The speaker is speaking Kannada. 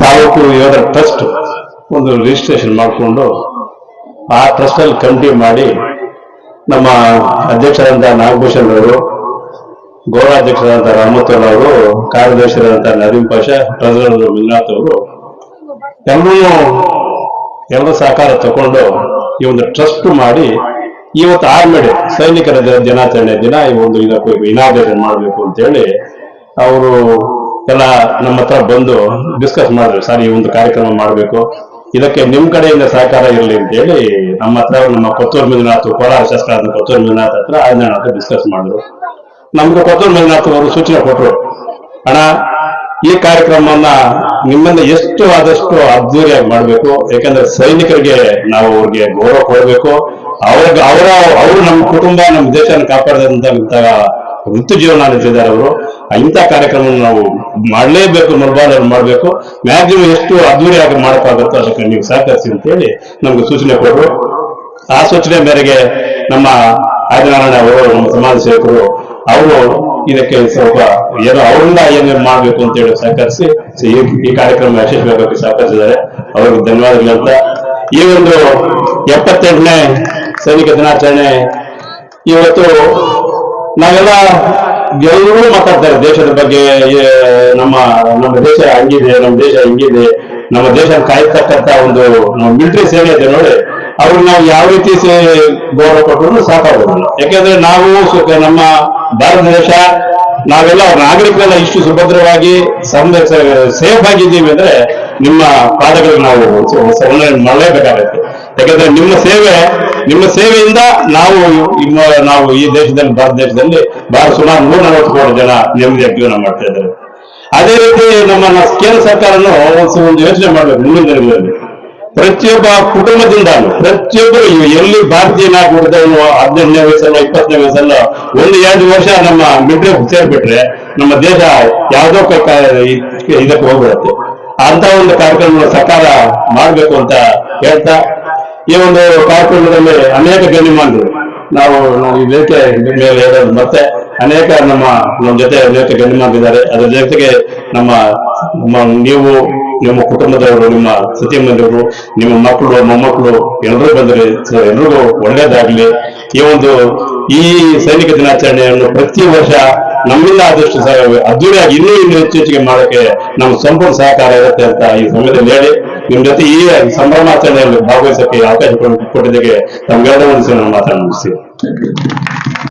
ತಾಲೂಕು ಯೋಧ ಟ್ರಸ್ಟ್ ಒಂದು ರಿಜಿಸ್ಟ್ರೇಷನ್ ಮಾಡಿಕೊಂಡು ಆ ಟ್ರಸ್ಟ್ ಅಲ್ಲಿ ಕಮಿಟಿ ಮಾಡಿ ನಮ್ಮ ಅಧ್ಯಕ್ಷರಾದಂತಹ ನಾಗಭೂಷಣ್ ಅವರು, ಗೌರವಾಧ್ಯಕ್ಷರಾದಂತಹ ರಾಮತೋಲ್ ಅವರು, ಕಾರ್ಯದರ್ಶಿಯಾದಂತಹ ನದೀಂ ಪಾಷಾ, ಟ್ರೆಸರರ್ ಮಂಜುನಾಥ್ ಅವರು ಎಲ್ಲರೂ ಸಹಕಾರ ತಗೊಂಡು ಈ ಒಂದು ಟ್ರಸ್ಟ್ ಮಾಡಿ ಇವತ್ತು ಆರ್ಮೇಡೆ ಸೈನಿಕರ ದಿನಾಚರಣೆ ದಿನ ಈ ಒಂದು ಇದಕ್ಕೆ ಇನಾಗ್ರೇಷನ್ ಮಾಡಬೇಕು ಅಂತ ಹೇಳಿ ಅವರು ಎಲ್ಲ ನಮ್ಮ ಹತ್ರ ಬಂದು ಡಿಸ್ಕಸ್ ಮಾಡಿದ್ರು. ಸರ್, ಈ ಒಂದು ಕಾರ್ಯಕ್ರಮ ಮಾಡಬೇಕು, ಇದಕ್ಕೆ ನಿಮ್ ಕಡೆಯಿಂದ ಸಹಕಾರ ಇರಲಿ ಅಂತ ಹೇಳಿ ನಮ್ಮ ಹತ್ರ ನಮ್ಮ ಕೊತ್ತೂರು ಮಂಜುನಾಥ್, ಕೋಲಾರ ಶಾಸಕರಾದ ಕೊತ್ತೂರು ಮಂಜುನಾಥ್ ಹತ್ರ ಆಯ್ದ ಡಿಸ್ಕಸ್ ಮಾಡಿದ್ರು. ನಮ್ಗೆ ಕೊತ್ತೂರು ಮಂಜುನಾಥ್ ಅವರು ಸೂಚನೆ ಕೊಟ್ಟರು, ಅಣ್ಣ ಈ ಕಾರ್ಯಕ್ರಮವನ್ನ ನಿಮ್ಮಿಂದ ಎಷ್ಟು ಆದಷ್ಟು ಅದ್ದೂರಿಯಾಗಿ ಮಾಡಬೇಕು, ಯಾಕಂದ್ರೆ ಸೈನಿಕರಿಗೆ ನಾವು ಅವ್ರಿಗೆ ಗೌರವ ಕೊಡಬೇಕು, ಅವರು ನಮ್ಮ ಕುಟುಂಬ ನಮ್ಮ ದೇಶನ ಕಾಪಾಡಿದಂತ ವೃತ್ತಿ ಜೀವನ ನಡೆಸಿದ್ದಾರೆ ಅವರು. ಇಂಥ ಕಾರ್ಯಕ್ರಮವನ್ನು ನಾವು ಮಾಡಲೇಬೇಕು, ಮುಲ್ಬಾಲ್ ಮಾಡಬೇಕು, ಮ್ಯಾಕ್ಸಿಮಮ್ ಎಷ್ಟು ಅದ್ದೂರಿಯಾಗಿ ಮಾಡಕ್ಕಾಗುತ್ತೋ ಅದಕ್ಕೆ ನೀವು ಸಹಕರಿಸಿ ಅಂತ ಹೇಳಿ ನಮ್ಗೆ ಸೂಚನೆ ಕೊಟ್ಟರು. ಆ ಸೂಚನೆ ಮೇರೆಗೆ ನಮ್ಮ ಆದಿನಾರಾಯಣ ಅವರು, ನಮ್ಮ ಸಮಾಜ ಸೇವಕರು, ಅವರು ಇದಕ್ಕೆ ಸ್ವಲ್ಪ ಏನೋ ಅವರಿಂದ ಏನೇನು ಮಾಡಬೇಕು ಅಂತ ಹೇಳಿ ಸಹಕರಿಸಿ ಈ ಕಾರ್ಯಕ್ರಮ ಯಶಸ್ವಿಯಾಗಕ್ಕೆ ಸಹಕರಿಸಿದ್ದಾರೆ. ಅವರಿಗೆ ಧನ್ಯವಾದಗಳು ಅಂತ ಈ ಒಂದು 78ನೇ ಸೈನಿಕ ದಿನಾಚರಣೆ ಇವತ್ತು ನಾವೆಲ್ಲ ಎಲ್ಲರೂ ಮಾತಾಡ್ತಾರೆ ದೇಶದ ಬಗ್ಗೆ. ನಮ್ಮ ದೇಶ ಹಂಗಿದೆ, ನಮ್ಮ ದೇಶ ಹಿಂಗಿದೆ, ನಮ್ಮ ದೇಶ ಕಾಯ್ತಕ್ಕಂತ ಒಂದು ನಮ್ಮ ಮಿಲಿಟರಿ ಸೇನೆ ಇದೆ ನೋಡಿ, ಅವ್ರಿಗೆ ನಾವು ಯಾವ ರೀತಿ ಗೌರವ ಕೊಟ್ಟರು ಸಾಕಾಗೋದಿಲ್ಲ. ಯಾಕೆಂದ್ರೆ ನಾವು ನಮ್ಮ ಭಾರತ ದೇಶ ನಾವೆಲ್ಲ ನಾಗರಿಕರೆಲ್ಲ ಇಷ್ಟು ಸುಭದ್ರವಾಗಿ ಸೇಫ್ ಆಗಿದ್ದೀವಿ ಅಂದ್ರೆ ನಿಮ್ಮ ಪಾದಗಳಿಗೆ ನಾವು ಮಾಡಲೇಬೇಕಾಗುತ್ತೆ. ಯಾಕಂದ್ರೆ ನಿಮ್ಮ ಸೇವೆಯಿಂದ ನಾವು ಈ ದೇಶದಲ್ಲಿ, ಭಾರತ ದೇಶದಲ್ಲಿ ಸುಮಾರು 140 ಕೋಟಿ ಜನ ನೆಮ್ಮದಿಯಾಗಿ ಜೀವನ ಮಾಡ್ತಾ ಇದ್ದಾರೆ. ಅದೇ ರೀತಿ ನಮ್ಮ ಕೇಂದ್ರ ಸರ್ಕಾರನು ಒಂದು ಯೋಚನೆ ಮಾಡಬೇಕು. ಮುಂದಿನ ದಿನಗಳಲ್ಲಿ ಪ್ರತಿಯೊಬ್ಬ ಕುಟುಂಬದಿಂದ ಪ್ರತಿಯೊಬ್ಬರು ಎಲ್ಲಿ ಭಾರತೀಯ ನಾಗರಿಕರು 18ನೇ ವಯಸ್ಸಲ್ಲ 20ನೇ ವಯಸ್ಸಲ್ಲ 1-2 ವರ್ಷ ನಮ್ಮ ಮಿಲಿಟರಿ ಸೇರ್ಬಿಟ್ರೆ ನಮ್ಮ ದೇಶ ಯಾವುದೋ ಇದಕ್ಕೆ ಹೋಗ್ಬಿಡುತ್ತೆ. ಅಂತ ಒಂದು ಕಾರ್ಯಕ್ರಮ ಸರ್ಕಾರ ಮಾಡಬೇಕು ಅಂತ ಹೇಳ್ತಾ, ಈ ಒಂದು ಕಾರ್ಯಕ್ರಮದಲ್ಲಿ ಅನೇಕ ಗಣ್ಯಮಾನ್ಯರು ನಾವು ಈ ವೇದಿಕೆ ಮೇಲೆ ಹೇಳೋದು ಮತ್ತೆ ಅನೇಕ ನಮ್ಮ ಜೊತೆ ಅನೇಕ ಗಣ್ಯಮಾನ್ಯರಿದ್ದಾರೆ. ಅದರ ಜೊತೆಗೆ ನೀವು, ನಿಮ್ಮ ಕುಟುಂಬದವರು, ನಿಮ್ಮ ಸತಿಯಮ್ಮನವರು, ನಿಮ್ಮ ಮಕ್ಕಳು, ಮೊಮ್ಮಕ್ಕಳು ಎಲ್ಲರೂ ಬಂದರೆ ಎಲ್ರಿಗೂ ಒಳ್ಳೇದಾಗ್ಲಿ. ಈ ಸೈನಿಕ ದಿನಾಚರಣೆಯನ್ನು ಪ್ರತಿ ವರ್ಷ ನಮ್ಮಿಂದ ಆದಷ್ಟು ಅದ್ದೂರಿಯಾಗಿ ಇನ್ನೂ ಹೆಚ್ಚಿಗೆ ಮಾಡೋಕೆ ನಮ್ಮ ಸಂಪೂರ್ಣ ಸಹಕಾರ ಇರುತ್ತೆ ಅಂತ ಈ ಸಮಯದಲ್ಲಿ ಹೇಳಿ ನಿಮ್ ಜೊತೆ ಈ ಸಂಭ್ರಮಾಚರಣೆಯಲ್ಲಿ ಭಾಗವಹಿಸಕ್ಕೆ ಅವಕಾಶ ಕೊಟ್ಟಿದ್ದಕ್ಕೆ ತಮ್ಗೆಲ್ಲರೂ ನಾನು ಮಾತನಾಡಿಸ್ತೀನಿ.